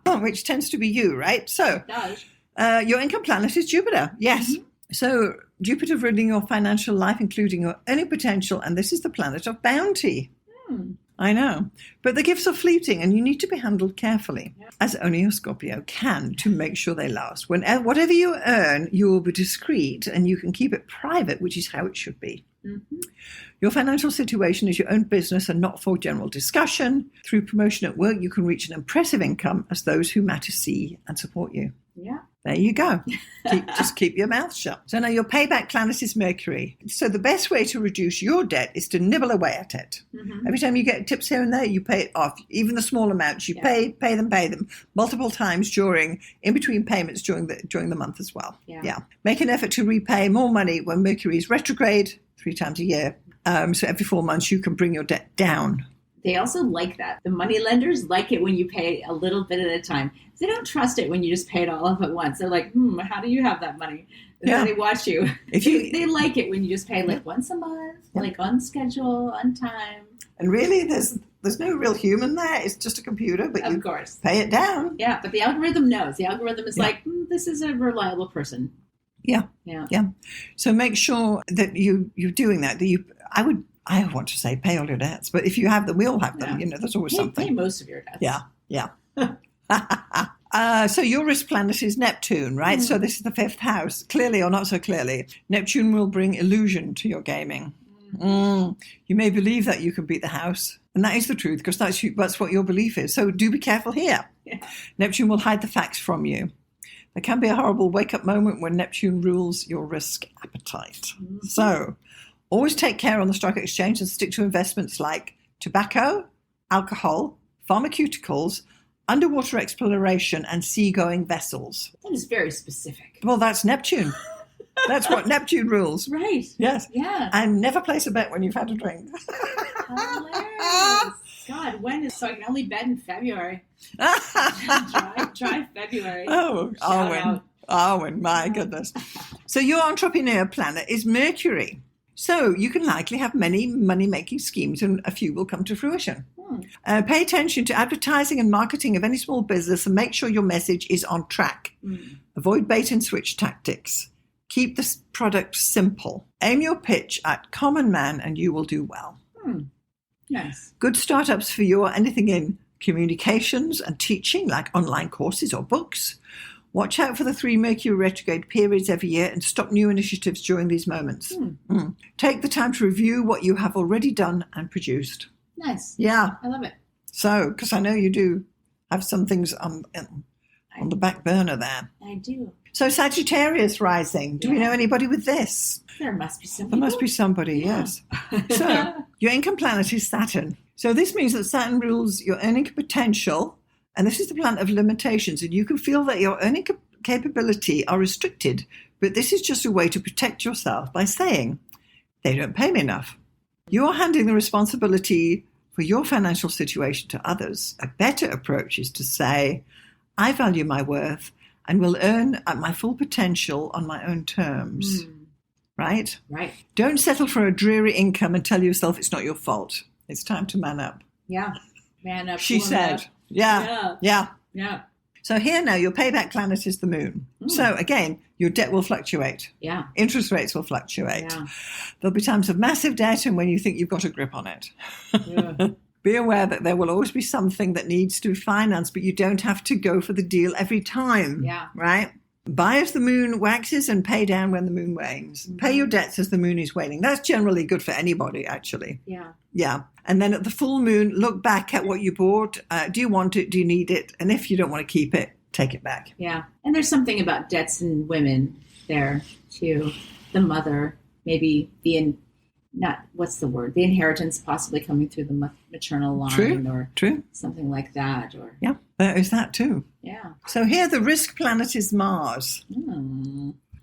which tends to be you, right? So, it does. Your income planet is Jupiter. Yes. So, Jupiter ruling your financial life, including your earning potential, and this is the planet of bounty. I know. But the gifts are fleeting and you need to be handled carefully, as only a Scorpio can, to make sure they last. Whatever you earn, you will be discreet and you can keep it private, which is how it should be. Mm-hmm. Your financial situation is your own business and not for general discussion. Through promotion at work, you can reach an impressive income as those who matter see and support you. Yeah. There you go. Just keep your mouth shut. So now your payback planet is Mercury. So the best way to reduce your debt is to nibble away at it. Mm-hmm. Every time you get tips here and there, you pay it off. Even the small amounts, you pay them multiple times in between payments during the month as well. Yeah. Make an effort to repay more money when Mercury is retrograde 3 times a year. So every 4 months you can bring your debt down. They also like that. The money lenders like it when you pay a little bit at a time. They don't trust it when you just pay it all off at once. They're like, how do you have that money? And then they watch you. They like it when you just pay like once a month, like on schedule, on time. And really, there's no real human there. It's just a computer, but of course, pay it down. Yeah, but the algorithm knows. The algorithm is like, this is a reliable person. Yeah. So make sure that you're doing that. I want to say pay all your debts, but if you have them, we all have them. There's always something. Pay most of your debts. Yeah. So your risk planet is Neptune, right? So this is the 5th house. Clearly or not so clearly, Neptune will bring illusion to your gaming. You may believe that you can beat the house, and that is the truth because that's what your belief is. So do be careful here. Yeah. Neptune will hide the facts from you. There can be a horrible wake-up moment when Neptune rules your risk appetite. Mm-hmm. So always take care on the stock exchange and stick to investments like tobacco, alcohol, pharmaceuticals, underwater exploration, and seagoing vessels. That is very specific. Well, that's Neptune. That's what Neptune rules. Right. Yes. Yeah. And never place a bet when you've had a drink. Hilarious. God, so I can only bet in February. Try February. Oh, Arwynne, my goodness. So your entrepreneur planet is Mercury. So you can likely have many money-making schemes and a few will come to fruition. Pay attention to advertising and marketing of any small business and make sure your message is on track. Avoid bait-and-switch tactics. Keep the product simple. Aim your pitch at common man and you will do well. Nice. Good startups for you are anything in communications and teaching, like online courses or books. Watch out for the 3 Mercury retrograde periods every year and stop new initiatives during these moments. Take the time to review what you have already done and produced. Nice. Yeah. I love it. So, because I know you do have some things on the back burner there. I do. So Sagittarius rising. Do we know anybody with this? There must be somebody. There must be somebody, yes. So your income planet is Saturn. So this means that Saturn rules your earning potential, and this is the planet of limitations, and you can feel that your earning capability are restricted, but this is just a way to protect yourself by saying, they don't pay me enough. You are handing the responsibility for your financial situation to others. A better approach is to say, I value my worth and will earn at my full potential on my own terms. Right? Right. Don't settle for a dreary income and tell yourself it's not your fault. It's time to man up. Yeah. Man up. She said. Up. Yeah. So here now, your payback planet is the moon. So again, your debt will fluctuate. Yeah. Interest rates will fluctuate. Yeah. There'll be times of massive debt and when you think you've got a grip on it. Yeah. Be aware that there will always be something that needs to be financed, but you don't have to go for the deal every time. Yeah. Right? Buy as the moon waxes and pay down when the moon wanes. Pay your debts as the moon is waning. That's generally good for anybody, actually. Yeah. Yeah. And then at the full moon, look back at what you bought. Do you want it? Do you need it? And if you don't want to keep it, take it back. Yeah. And there's something about debts and women there, too. The mother, maybe the inheritance possibly coming through the maternal line. True. Something like that. Or yeah, there is that too. Yeah. So here the risk planet is Mars,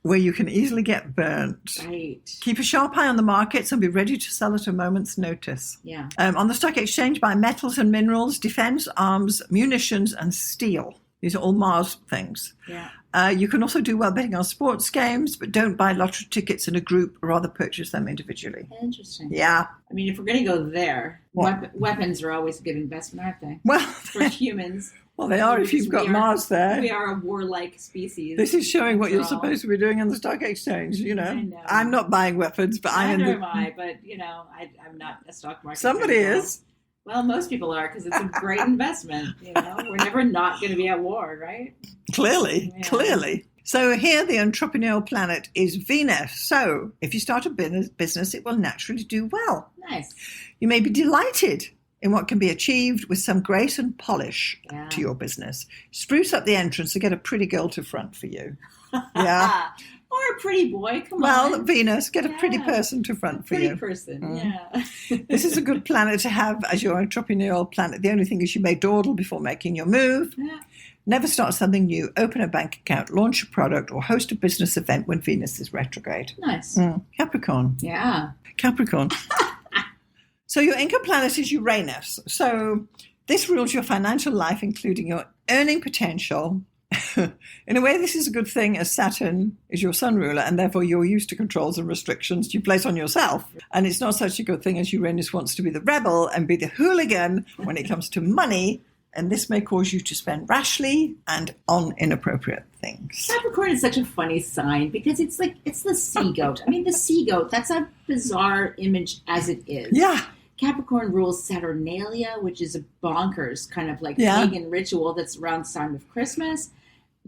where you can easily get burnt. Right. Keep a sharp eye on the markets and be ready to sell at a moment's notice. Yeah. On the stock exchange, buy metals and minerals, defense, arms, munitions, and steel. These are all Mars things. Yeah. You can also do well betting on sports games, but don't buy lottery tickets in a group, rather purchase them individually. Interesting. Yeah. I mean, if we're going to go there, weapons are always a good investment, aren't they? Well, for humans. Well, they are if you've got Mars there. We are a warlike species. This is showing what you're supposed to be doing on the stock exchange, you know. I know. I'm not buying weapons, but Neither am I, but, I'm not a stock market. Somebody is. Well, most people are, because it's a great investment. We're never not going to be at war, right? Clearly. So here the entrepreneurial planet is Venus. So if you start a business, it will naturally do well. Nice. You may be delighted in what can be achieved with some grace and polish to your business. Spruce up the entrance to get a pretty girl to front for you. Yeah. Or a pretty boy, come on. Well, Venus, get a pretty person to front for you. Pretty person, yeah. This is a good planet to have as your entrepreneurial planet. The only thing is you may dawdle before making your move. Yeah. Never start something new, open a bank account, launch a product, or host a business event when Venus is retrograde. Nice. Capricorn. Yeah. Capricorn. So your income planet is Uranus. So this rules your financial life, including your earning potential. In a way, this is a good thing, as Saturn is your sun ruler, and therefore you're used to controls and restrictions you place on yourself. And it's not such a good thing, as Uranus wants to be the rebel and be the hooligan when it comes to money. And this may cause you to spend rashly and on inappropriate things. Capricorn is such a funny sign because it's the sea goat. I mean, the sea goat, that's a bizarre image as it is. Yeah. Capricorn rules Saturnalia, which is a bonkers kind of pagan ritual that's around the time of Christmas.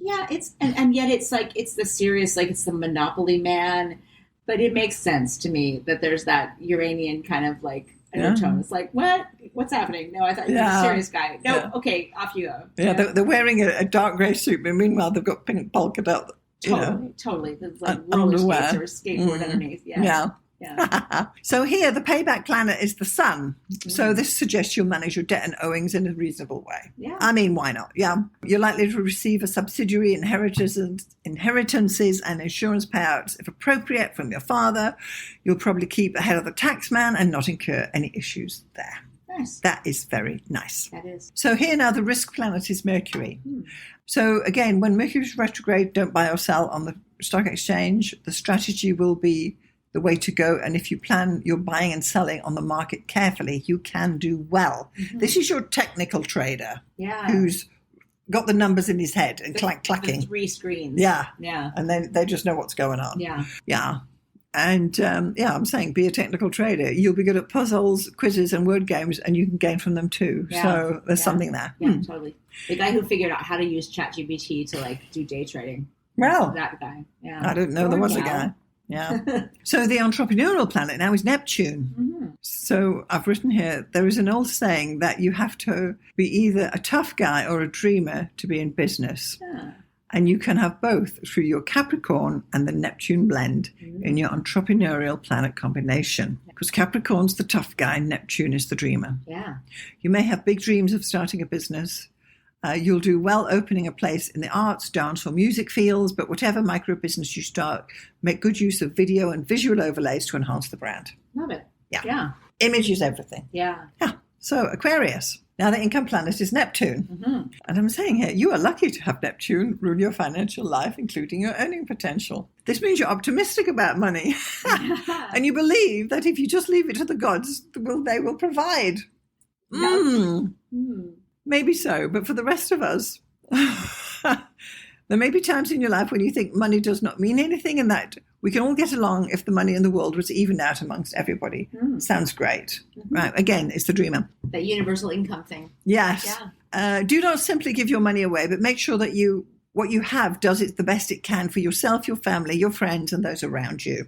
Yeah, and yet it's the serious, it's the Monopoly man. But it makes sense to me that there's that Uranian kind of undertone. It's what? What's happening? No, I thought you were a serious guy. No, okay, off you go. Yeah, they're wearing a dark grey suit, but meanwhile they've got pink polka dot. Totally. There's roller skates or a skateboard underneath. Yeah. So here, the payback planet is the sun. So this suggests you'll manage your debt and owings in a reasonable way. Yeah. I mean, why not? Yeah. You're likely to receive a subsidiary inheritances and insurance payouts, if appropriate, from your father. You'll probably keep ahead of the tax man and not incur any issues there. Nice. That is very nice. That is. So here now, the risk planet is Mercury. So again, when Mercury is retrograde, don't buy or sell on the stock exchange. The strategy will be the way to go. And if you plan your buying and selling on the market carefully, you can do well. This is your technical trader who's got the numbers in his head and clacking. The 3 screens. Yeah. Yeah. And then they just know what's going on. Yeah. Yeah. And I'm saying be a technical trader. You'll be good at puzzles, quizzes, and word games, and you can gain from them too. Yeah. So there's something there. Yeah, totally. The guy who figured out how to use ChatGPT to do day trading. Well, that guy. Yeah. I didn't know there was a guy. Yeah. So the entrepreneurial planet now is Neptune. So I've written here, there is an old saying that you have to be either a tough guy or a dreamer to be in business. And you can have both through your Capricorn and the Neptune blend in your entrepreneurial planet combination. Because Capricorn's the tough guy, Neptune is the dreamer. Yeah. You may have big dreams of starting a business. You'll do well opening a place in the arts, dance, or music fields, but whatever micro business you start, make good use of video and visual overlays to enhance the brand. Love it. Yeah. Image is everything. Yeah. So Aquarius. Now the income planet is Neptune. And I'm saying here, you are lucky to have Neptune rule your financial life, including your earning potential. This means you're optimistic about money. And you believe that if you just leave it to the gods, they will provide. Maybe so, but for the rest of us, there may be times in your life when you think money does not mean anything and that we can all get along if the money in the world was evened out amongst everybody. Sounds great. Right, again, it's the dreamer. That universal income thing. Yes. Yeah. Do not simply give your money away, but make sure that what you have does it the best it can for yourself, your family, your friends, and those around you.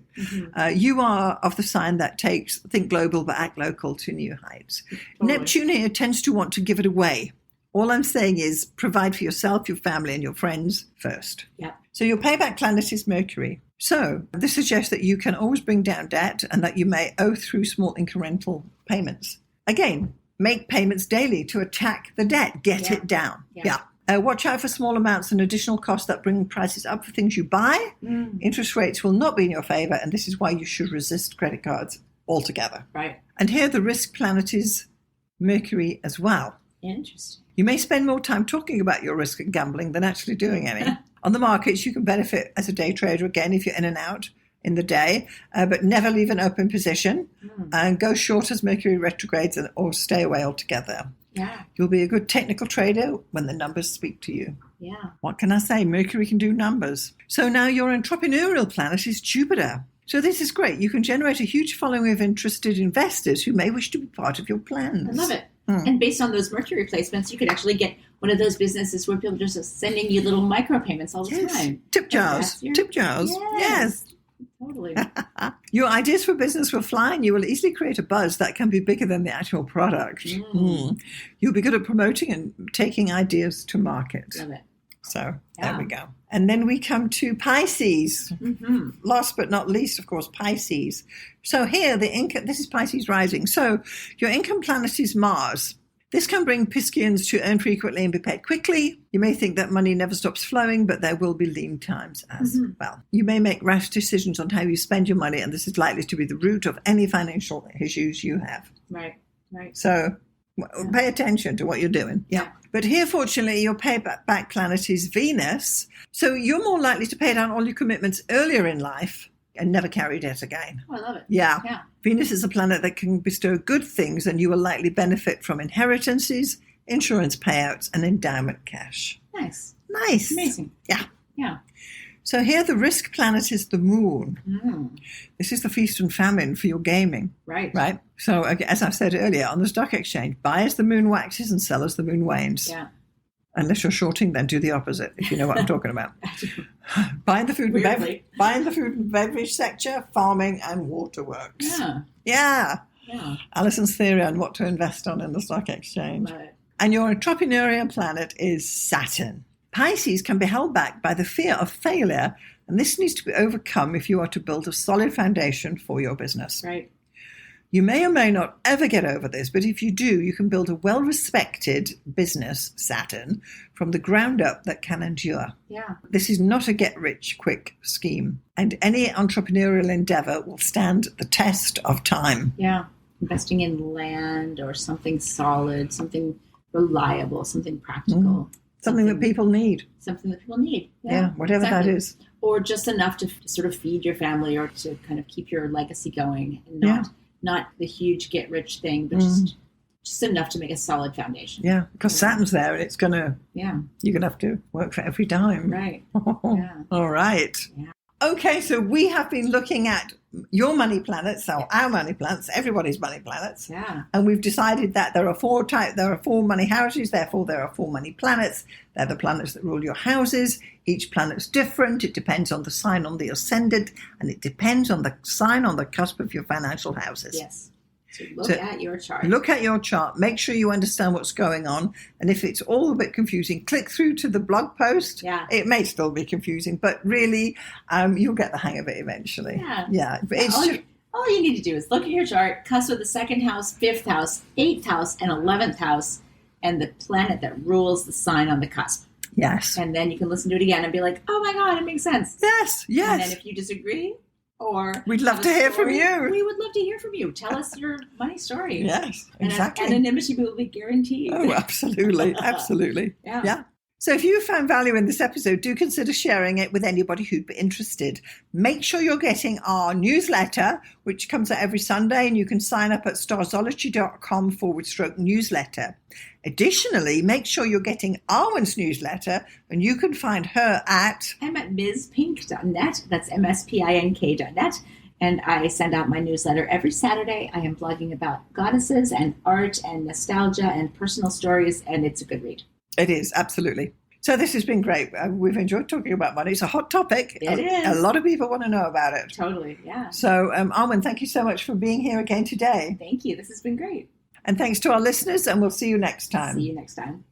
You are of the sign that think global but act local to new heights. Totally. Neptune here tends to want to give it away. All I'm saying is provide for yourself, your family, and your friends first. Yeah. So your payback planet is Mercury. So this suggests that you can always bring down debt and that you may owe through small incremental payments. Again, make payments daily to attack the debt. Get it down. Yeah. Watch out for small amounts and additional costs that bring prices up for things you buy. Interest rates will not be in your favor, and this is why you should resist credit cards altogether. Right. And here the risk planet is Mercury as well. Interesting. You may spend more time talking about your risk and gambling than actually doing any. On the markets, you can benefit as a day trader, again, if you're in and out in the day, but never leave an open position and go short as Mercury retrogrades or stay away altogether. Yeah. You'll be a good technical trader when the numbers speak to you. Yeah. What can I say? Mercury can do numbers. So now your entrepreneurial planet is Jupiter. So this is great. You can generate a huge following of interested investors who may wish to be part of your plans. I love it. And based on those Mercury placements, you could actually get one of those businesses where people are just sending you little micro payments all the time. Tip jars. Tip jars. Yes. Totally. Your ideas for business will fly, and you will easily create a buzz that can be bigger than the actual product. You'll be good at promoting and taking ideas to market. Love it. So there we go. And then we come to Pisces. Last but not least, of course, Pisces. So here, this is Pisces rising. So your income planet is Mars. This can bring Pisceans to earn frequently and be paid quickly. You may think that money never stops flowing, but there will be lean times as well. You may make rash decisions on how you spend your money, and this is likely to be the root of any financial issues you have. Right. So pay attention to what you're doing. Yeah. But here, fortunately, your payback planet is Venus. So you're more likely to pay down all your commitments earlier in life and never carry debt again. Oh, I love it. Yeah. Venus is a planet that can bestow good things, and you will likely benefit from inheritances, insurance payouts, and endowment cash. Nice. Amazing. Yeah. Yeah. So here the risk planet is the moon. This is the feast and famine for your gaming. Right. So as I said earlier, on the stock exchange, buy as the moon waxes and sell as the moon wanes. Yeah. Unless you're shorting, then do the opposite, if you know what I'm talking about. Buying the food and beverage sector, farming and waterworks. Yeah. Alison's theory on what to invest on in the stock exchange. Love it. And your entrepreneurial planet is Saturn. Pisces can be held back by the fear of failure, and this needs to be overcome if you are to build a solid foundation for your business. Right. You may or may not ever get over this, but if you do, you can build a well-respected business, Saturn, from the ground up that can endure. Yeah. This is not a get-rich-quick scheme, and any entrepreneurial endeavor will stand the test of time. Yeah. Investing in land or something solid, something reliable, something practical. Something that people need. Yeah, whatever that is. Or just enough to sort of feed your family or to kind of keep your legacy going, and not the huge get rich thing, but just enough to make a solid foundation. Yeah, because Saturn's there, and it's gonna. Yeah. You're gonna have to work for every dime. Right. All right. Yeah. Okay, so we have been looking at your money planets, so our money planets, everybody's money planets. Yeah. And we've decided that there are four money houses, therefore there are 4 money planets. They're the planets that rule your houses. Each planet's different. It depends on the sign on the ascendant, and it depends on the sign on the cusp of your financial houses. Yes. So look at your chart. Look at your chart. Make sure you understand what's going on. And if it's all a bit confusing, click through to the blog post. Yeah. It may still be confusing, but really, you'll get the hang of it eventually. Yeah. All you need to do is look at your chart, cusp of the 2nd house, 5th house, 8th house, and 11th house, and the planet that rules the sign on the cusp. Yes. And then you can listen to it again and be like, oh my God, it makes sense. Yes. And then if you disagree, or we'd love to hear from you. We would love to hear from you. Tell us your money story. Yes, exactly. And anonymity will be guaranteed. Oh, absolutely. Absolutely. Yeah. So if you found value in this episode, do consider sharing it with anybody who'd be interested. Make sure you're getting our newsletter, which comes out every Sunday, and you can sign up at starzology.com/newsletter. Additionally, make sure you're getting Arwynne's newsletter, and you can find her at... I'm at mspink.net. That's mspink.net. And I send out my newsletter every Saturday. I am blogging about goddesses and art and nostalgia and personal stories, and it's a good read. It is, absolutely. So this has been great. We've enjoyed talking about money. It's a hot topic. It is. A lot of people want to know about it. Totally, yeah. So, Arwynne, thank you so much for being here again today. Thank you. This has been great. And thanks to our listeners, and we'll see you next time. See you next time.